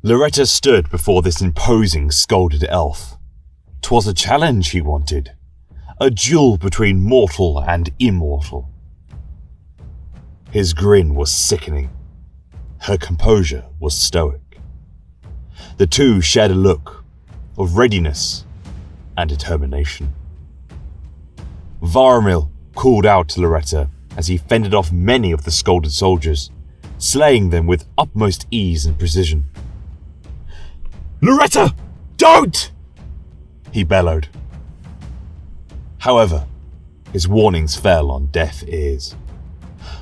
Lauretta stood before this imposing scolded elf. 'Twas a challenge he wanted, a duel between mortal and immortal. His grin was sickening. Her composure was stoic. The two shared a look of readiness and determination. Varamil called out to Lauretta as he fended off many of the scolded soldiers, slaying them with utmost ease and precision. "Lauretta, don't!" he bellowed. However, his warnings fell on deaf ears,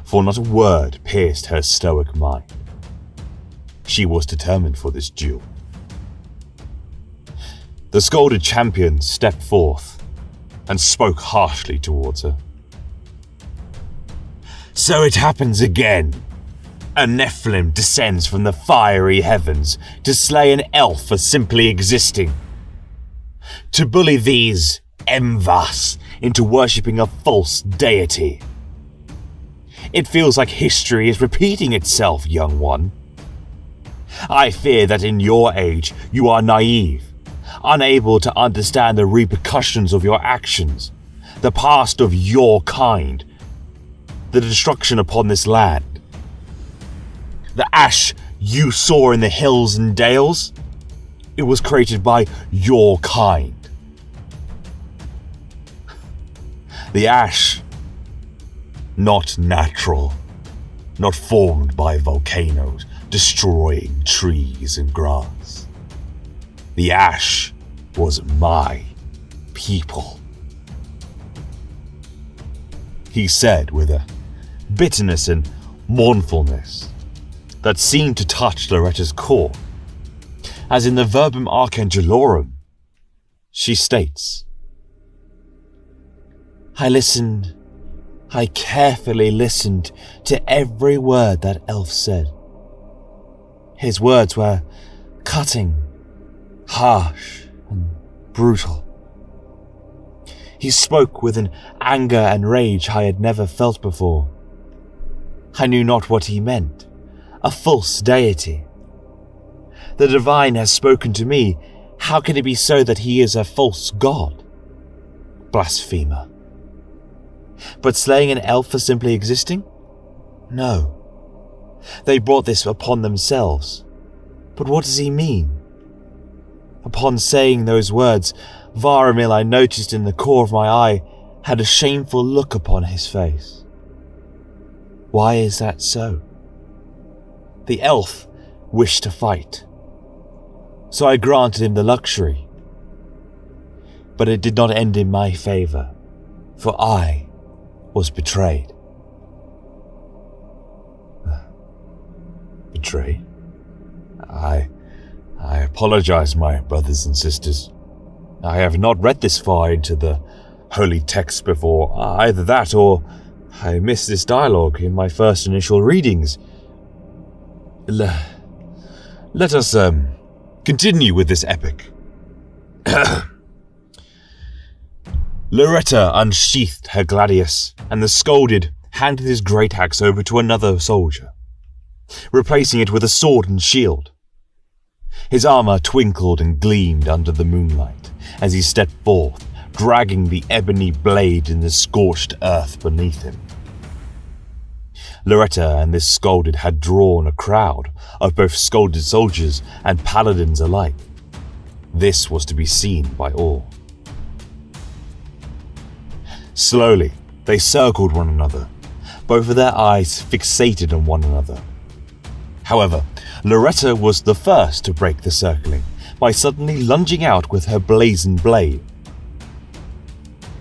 for not a word pierced her stoic mind. She was determined for this duel. The scolded champion stepped forth and spoke harshly towards her. "So it happens again. A Nephilim descends from the fiery heavens to slay an elf for simply existing. To bully these Emvas into worshipping a false deity. It feels like history is repeating itself, young one. I fear that in your age you are naive, unable to understand the repercussions of your actions, the past of your kind, the destruction upon this land. The ash you saw in the hills and dales, it was created by your kind. The ash, not natural, not formed by volcanoes destroying trees and grass. The ash was my people," he said with a bitterness and mournfulness that seemed to touch Lauretta's core. As in the Verbum Archangelorum, she states, I carefully listened to every word that elf said. His words were cutting, harsh, and brutal. He spoke with an anger and rage I had never felt before. I knew not what he meant. A false deity. The divine has spoken to me. How can it be so that he is a false god? Blasphemer. But slaying an elf for simply existing? No. They brought this upon themselves. But what does he mean? Upon saying those words, Varamil, I noticed in the core of my eye, had a shameful look upon his face. Why is that so? The elf wished to fight, so I granted him the luxury. But it did not end in my favour, for I was betrayed. Betrayed? I apologize, my brothers and sisters. I have not read this far into the holy text before. Either that or I missed this dialogue in my first initial readings. Let us continue with this epic. Lauretta unsheathed her gladius, and the scolded handed his great axe over to another soldier, replacing it with a sword and shield. His armour twinkled and gleamed under the moonlight as he stepped forth, dragging the ebony blade in the scorched earth beneath him. Lauretta and this scolded had drawn a crowd of both scolded soldiers and paladins alike. This was to be seen by all. Slowly, they circled one another, both of their eyes fixated on one another. However, Lauretta was the first to break the circling by suddenly lunging out with her blazoned blade.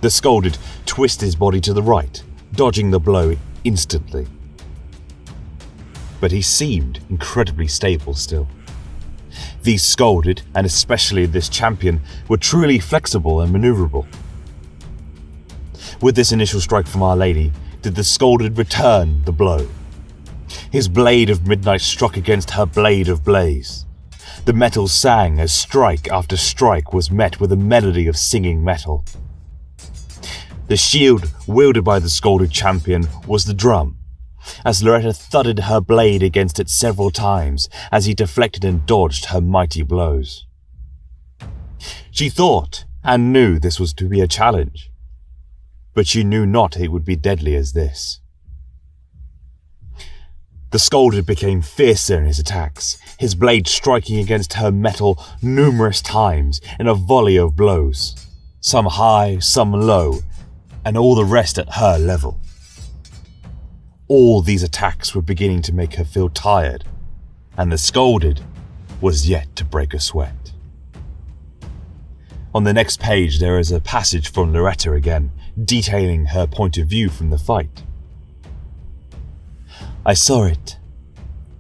The scolded twisted his body to the right, dodging the blow instantly. But he seemed incredibly stable still. These scolded, and especially this champion, were truly flexible and maneuverable. With this initial strike from Our Lady, did the scolded return the blow. His blade of midnight struck against her blade of blaze. The metal sang as strike after strike was met with a melody of singing metal. The shield wielded by the scolded champion was the drum, as Loretta thudded her blade against it several times as he deflected and dodged her mighty blows. She thought and knew this was to be a challenge, but she knew not it would be deadly as this. The Scolded became fiercer in his attacks, his blade striking against her metal numerous times in a volley of blows, some high, some low, and all the rest at her level. All these attacks were beginning to make her feel tired, and the Scolded was yet to break a sweat. On the next page there is a passage from Loretta again, detailing her point of view from the fight. I saw it,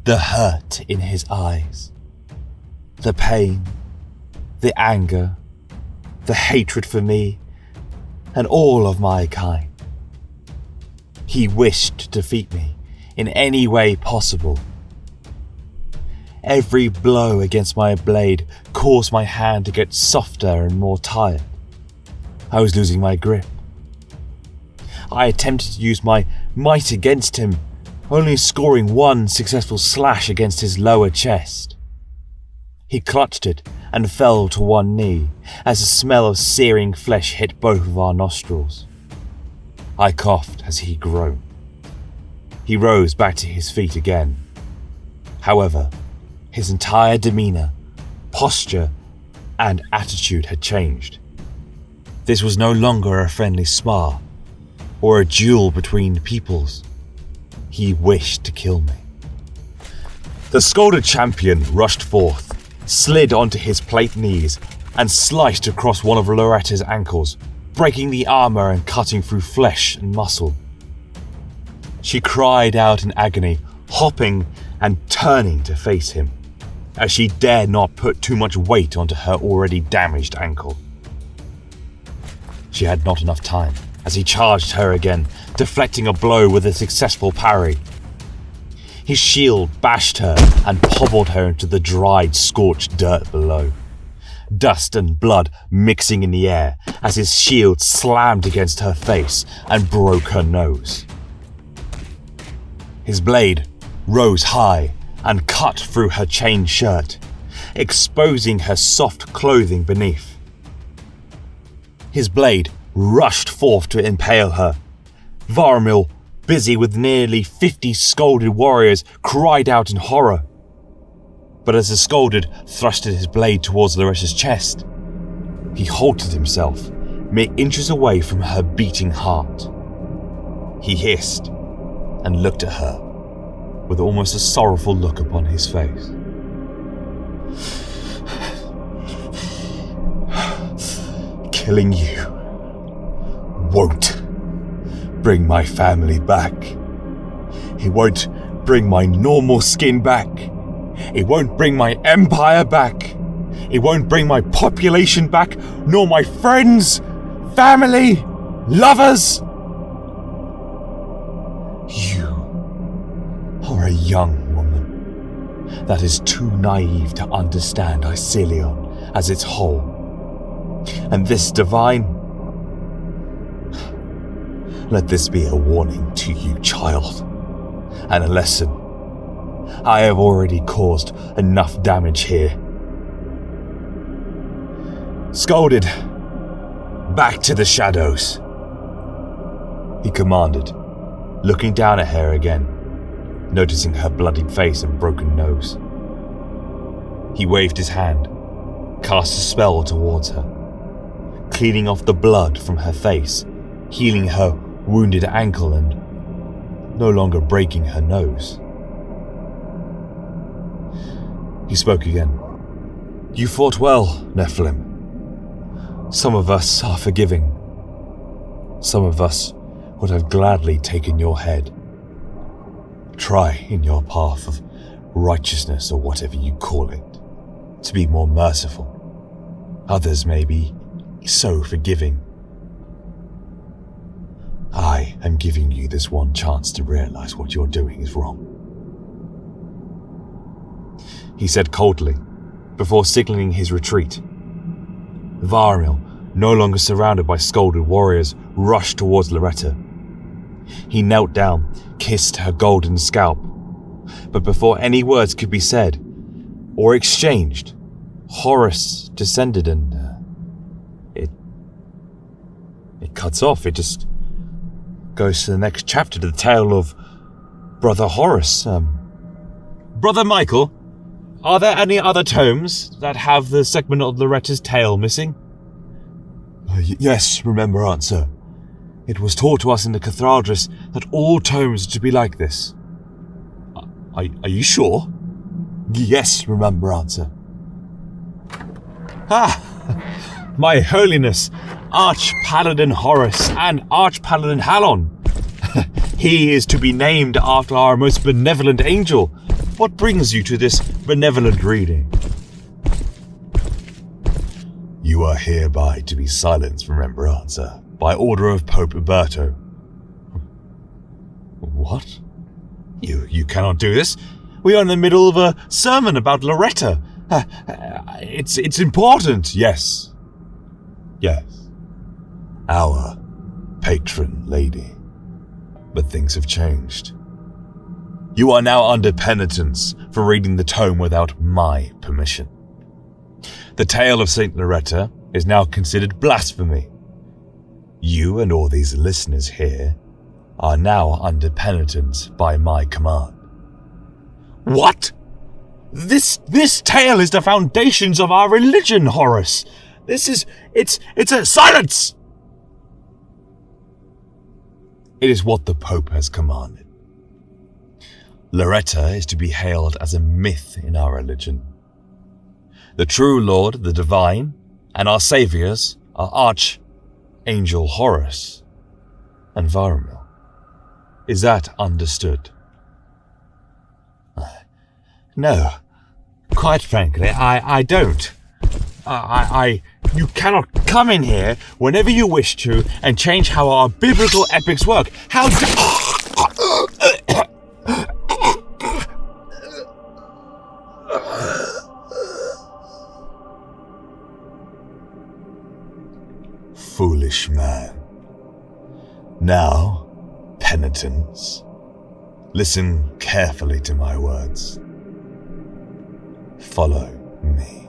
the hurt in his eyes, the pain, the anger, the hatred for me, and all of my kind. He wished to defeat me in any way possible. Every blow against my blade caused my hand to get softer and more tired. I was losing my grip. I attempted to use my might against him, only scoring one successful slash against his lower chest. He clutched it and fell to one knee as the smell of searing flesh hit both of our nostrils. I coughed as he groaned. He rose back to his feet again. However, his entire demeanor, posture, and attitude had changed. This was no longer a friendly spar or a duel between peoples. He wished to kill me. The Scolded champion rushed forth, slid onto his plate knees, and sliced across one of Loretta's ankles, breaking the armor and cutting through flesh and muscle. She cried out in agony, hopping and turning to face him, as she dared not put too much weight onto her already damaged ankle. She had not enough time, as he charged her again, deflecting a blow with a successful parry. His shield bashed her and pommeled her into the dried, scorched dirt below, dust and blood mixing in the air as his shield slammed against her face and broke her nose. His blade rose high and cut through her chain shirt, exposing her soft clothing beneath. His blade rushed forth to impale her. Varmil, busy with nearly 50 Scolded warriors, cried out in horror. But as the Scolded thrusted his blade towards Loretta's chest, he halted himself, mere inches away from her beating heart. He hissed and looked at her, with almost a sorrowful look upon his face. Killing you won't bring my family back. It won't bring my normal skin back. It won't bring my empire back. It won't bring my population back, nor my friends, family, lovers. You are a young woman that is too naive to understand Icilion as its whole. And this divine... Let this be a warning to you, child, and a lesson. I have already caused enough damage here. Scolded, back to the shadows, he commanded, looking down at her again, noticing her bloodied face and broken nose. He waved his hand, cast a spell towards her, cleaning off the blood from her face, healing her wounded ankle and no longer breaking her nose. He spoke again. You fought well, Nephilim. Some of us are forgiving. Some of us would have gladly taken your head. Try in your path of righteousness, or whatever you call it, to be more merciful. Others may be so forgiving. I am giving you this one chance to realize what you're doing is wrong. He said coldly, before signaling his retreat. Varmil, no longer surrounded by Scolded warriors, rushed towards Loretta. He knelt down, kissed her golden scalp. But before any words could be said or exchanged, Horus descended and it cuts off. It just goes to the next chapter, to the tale of Brother Horus. Brother Michael, are there any other tomes that have the segment of Loretta's tale missing? Yes, remembrancer. It was taught to us in the Cathedras that all tomes are to be like this. Are you sure? Yes, remembrancer. My holiness, Arch-Paladin Horus and Arch-Paladin Halon. He is to be named after our most benevolent angel. What brings you to this benevolent reading? You are hereby to be silenced, remembrancer, by order of Pope Uberto. What? You cannot do this. We are in the middle of a sermon about Loretta. It's important. Yes. Our patron lady. But things have changed. You are now under penitence for reading the tome without my permission. The tale of Saint Lauretta is now considered blasphemy. You and all these listeners here are now under penitence by my command. What? This tale is the foundations of our religion, Horus. It's a silence! It is what the Pope has commanded. Loretta is to be hailed as a myth in our religion. The true Lord, the Divine, and our saviours are Archangel Horus and Varumil. Is that understood? No. Quite frankly, I don't. You cannot come in here whenever you wish to and change how our biblical epics work. How Foolish man. Now, penitents, listen carefully to my words. Follow me.